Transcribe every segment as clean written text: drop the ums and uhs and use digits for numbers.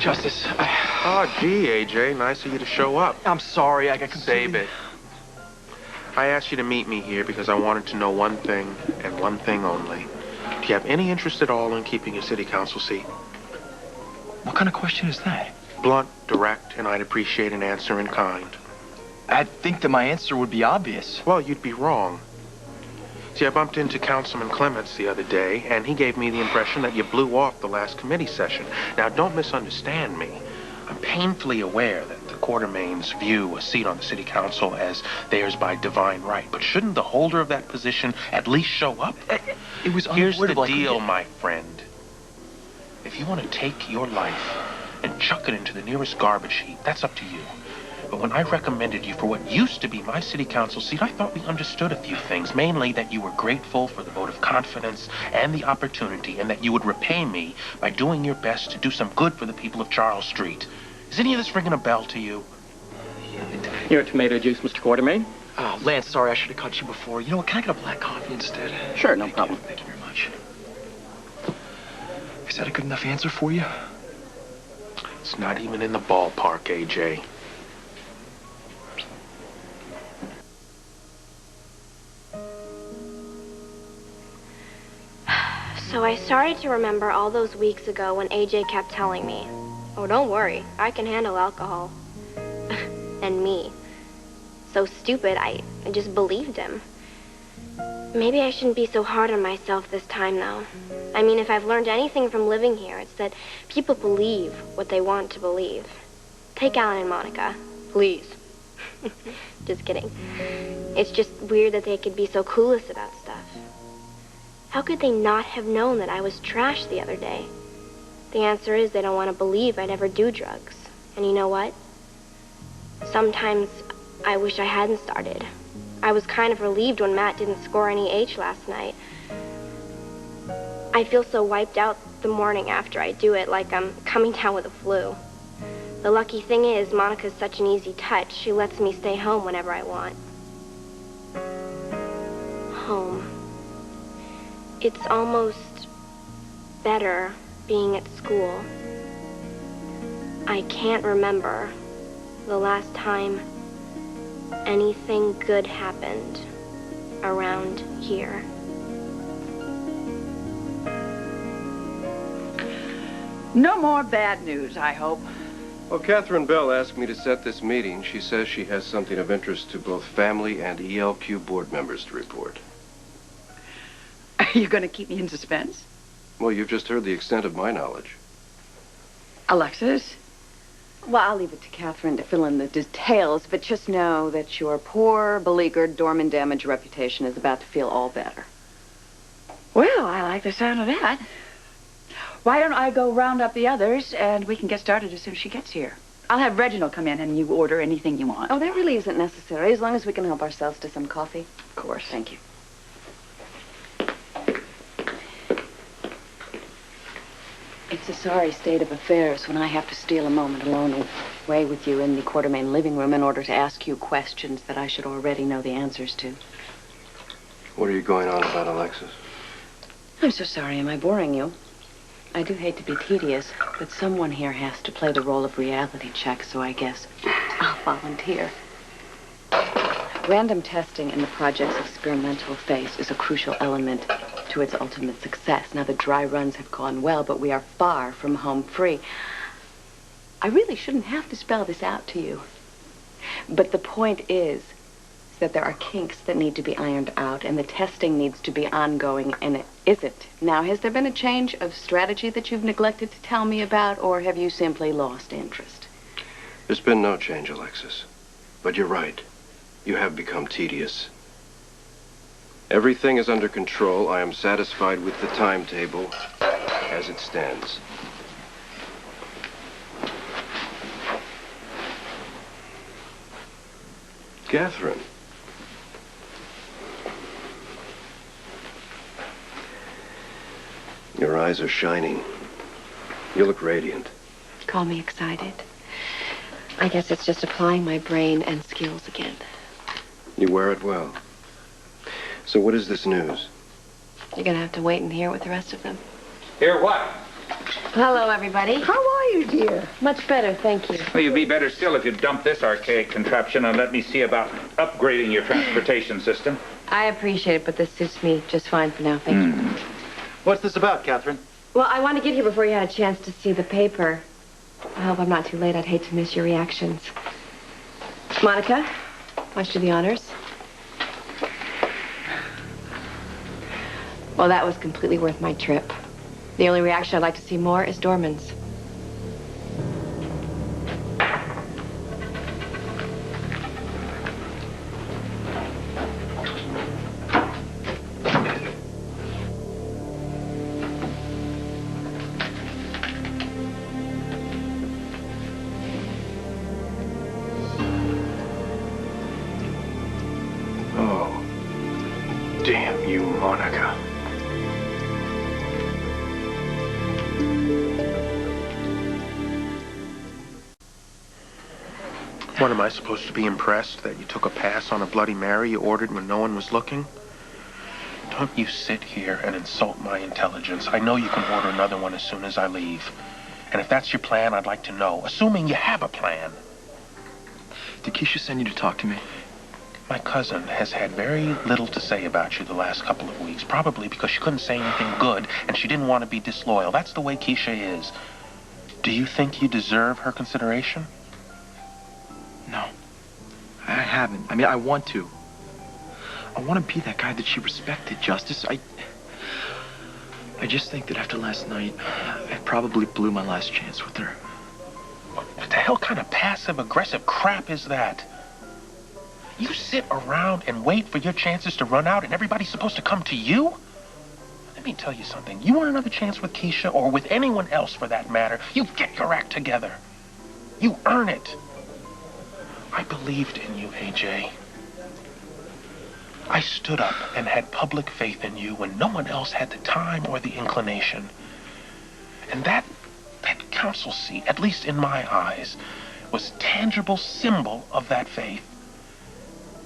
Justus, Oh, gee, AJ, nice of you to show up. I'm sorry, I got completely... Save it. I asked you to meet me here because I wanted to know one thing and one thing only. Do you have any interest at all in keeping your city council seat? What kind of question is that? Blunt, direct, and I'd appreciate an answer in kind. I think that my answer would be obvious. Well, you'd be wrong. See, I bumped into Councilman Clements the other day, and he gave me the impression that you blew off the last committee session. Now, don't misunderstand me. I'm painfully aware that the Quartermains view a seat on the city council as theirs by divine right. But shouldn't the holder of that position at least show up? It was Here's the unavoidable. deal, my friend. If you want to take your life and chuck it into the nearest garbage heap, that's up to you. But when I recommended you for what used to be my city council seat, I thought we understood a few things. Mainly that you were grateful for the vote of confidence and the opportunity, and that you would repay me by doing your best to do some good for the people of Charles Street. Is any of this ringing a bell to you? Your tomato juice, Mr. Quartermain? Oh, Lance, sorry, I should have cut you before. You know what, can I get a black coffee instead? Sure, no problem. Thank you very much. Is that a good enough answer for you? It's not even in the ballpark, AJ. So I started to remember all those weeks ago when AJ kept telling me, "Oh, don't worry, I can handle alcohol." And me. So stupid, I just believed him. Maybe I shouldn't be so hard on myself this time, though. I mean, if I've learned anything from living here, it's that people believe what they want to believe. Take Alan and Monica, please. Just kidding. It's just weird that they could be so clueless about stuff. How could they not have known that I was trash the other day? The answer is they don't want to believe I'd ever do drugs. And you know what? Sometimes I wish I hadn't started. I was kind of relieved when Matt didn't score any H last night. I feel so wiped out the morning after I do it, like I'm coming down with a flu. The lucky thing is, Monica's such an easy touch. She lets me stay home whenever I want. Home. It's almost better being at school. I can't remember the last time anything good happened around here. No more bad news, I hope. Well, Katherine Bell asked me to set this meeting. She says she has something of interest to both family and ELQ board members to report. Are you going to keep me in suspense? Well, you've just heard the extent of my knowledge. Alexis? Well, I'll leave it to Katherine to fill in the details, but just know that your poor, beleaguered, Dorman damaged reputation is about to feel all better. Well, I like the sound of that. Why don't I go round up the others, and we can get started as soon as she gets here. I'll have Reginald come in and you order anything you want. Oh, that really isn't necessary, as long as we can help ourselves to some coffee. Of course. Thank you. It's a sorry state of affairs when I have to steal a moment alone away with you in the Quartermain living room in order to ask you questions that I should already know the answers to. What are you going on about, Alexis? I'm so sorry. Am I boring you? I do hate to be tedious, but someone here has to play the role of reality check, so I guess I'll volunteer. Random testing in the project's experimental phase is a crucial element to its ultimate success. Now, the dry runs have gone well, but we are far from home free. I really shouldn't have to spell this out to you. But the point is that there are kinks that need to be ironed out, and the testing needs to be ongoing, and it isn't. Now, has there been a change of strategy that you've neglected to tell me about, or have you simply lost interest? There's been no change, Alexis. But you're right. You have become tedious. Everything is under control. I am satisfied with the timetable as it stands. Katherine. Your eyes are shining. You look radiant. Call me excited. I guess it's just applying my brain and skills again. You wear it well. So what is this news? You're gonna have to wait and hear with the rest of them. Hear what? Hello, everybody. How are are you, dear? Much better, thank you. Well, you'd be better still if you'd dump this archaic contraption and let me see about upgrading your transportation system. I appreciate it, but this suits me just fine for now. Thank you. What's this about, Katherine? Well, I want to get here before you had a chance to see the paper. I hope I'm not too late. I'd hate to miss your reactions. Monica, why don't you do the honors? Well, that was completely worth my trip. The only reaction I'd like to see more is Dorman's. Oh, damn you, Monica. What, am I supposed to be impressed that you took a pass on a Bloody Mary you ordered when no one was looking? Don't you sit here and insult my intelligence. I know you can order another one as soon as I leave. And if that's your plan, I'd like to know, assuming you have a plan. Did Keisha send you to talk to me? My cousin has had very little to say about you the last couple of weeks, probably because she couldn't say anything good and she didn't want to be disloyal. That's the way Keisha is. Do you think you deserve her consideration? No, I haven't. I mean, I want to. I want to be that guy that she respected, Justus. I just think that after last night, I probably blew my last chance with her. What the hell kind of passive-aggressive crap is that? You sit around and wait for your chances to run out and everybody's supposed to come to you? Let me tell you something. You want another chance with Keisha, or with anyone else for that matter, you get your act together. You earn it. I believed in you, AJ. I stood up and had public faith in you when no one else had the time or the inclination. And that council seat, at least in my eyes, was a tangible symbol of that faith.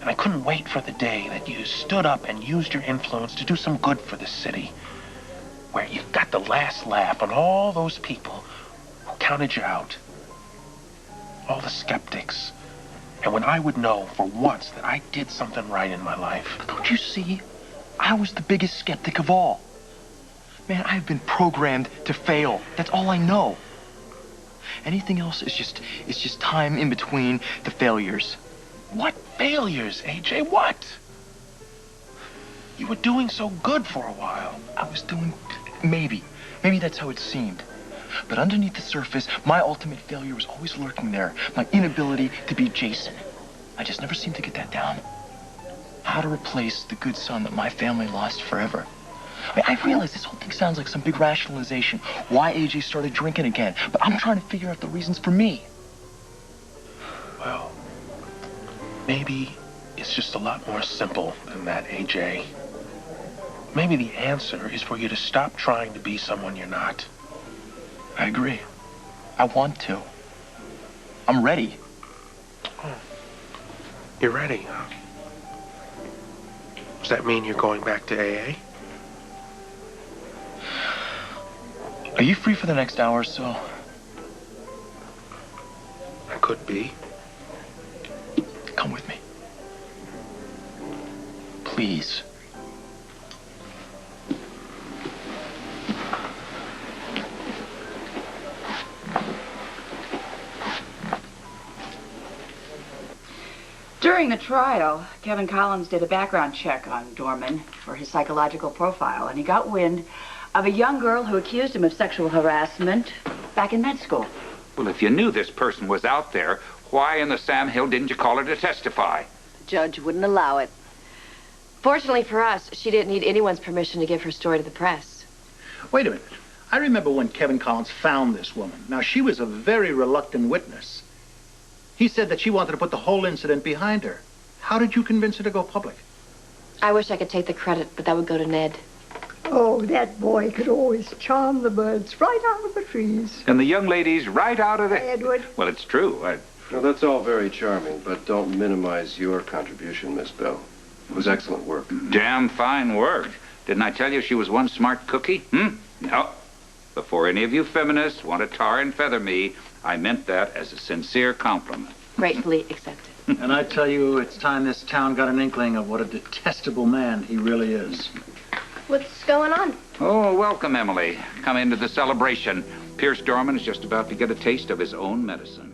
And I couldn't wait for the day that you stood up and used your influence to do some good for the city, where you got the last laugh on all those people who counted you out, all the skeptics. And when I would know for once that I did something right in my life. But don't you see? I was the biggest skeptic of all. Man, I've been programmed to fail. That's all I know. Anything else is just time in between the failures. What failures, AJ? What? You were doing so good for a while. I was doing... Maybe that's how it seemed. But underneath the surface, my ultimate failure was always lurking there. My inability to be Jason. I just never seemed to get that down. How to replace the good son that my family lost forever. I mean, I realize this whole thing sounds like some big rationalization. Why AJ started drinking again. But I'm trying to figure out the reasons for me. Well, maybe it's just a lot more simple than that, AJ. Maybe the answer is for you to stop trying to be someone you're not. I agree. I want to. I'm ready. Oh. You're ready, huh? Does that mean you're going back to AA? Are you free for the next hour or so? I could be. Come with me. Please. During the trial, Kevin Collins did a background check on Dorman for his psychological profile, and he got wind of a young girl who accused him of sexual harassment back in med school. Well, if you knew this person was out there, why in the Sam Hill didn't you call her to testify? The judge wouldn't allow it. Fortunately for us, she didn't need anyone's permission to give her story to the press. Wait a minute. I remember when Kevin Collins found this woman. Now, she was a very reluctant witness. He said that she wanted to put the whole incident behind her. How did you convince her to go public? I wish I could take the credit, but that would go to Ned. Oh, that boy could always charm the birds right out of the trees. And the young ladies right out of the... Edward. Well, it's true. Well, that's all very charming, but don't minimize your contribution, Miss Bell. It was excellent work. Damn fine work. Didn't I tell you she was one smart cookie? No. Before any of you feminists want to tar and feather me, I meant that as a sincere compliment. Gratefully accepted. And I tell you, it's time this town got an inkling of what a detestable man he really is. What's going on? Oh, welcome, Emily. Come into the celebration. Pierce Dorman is just about to get a taste of his own medicine.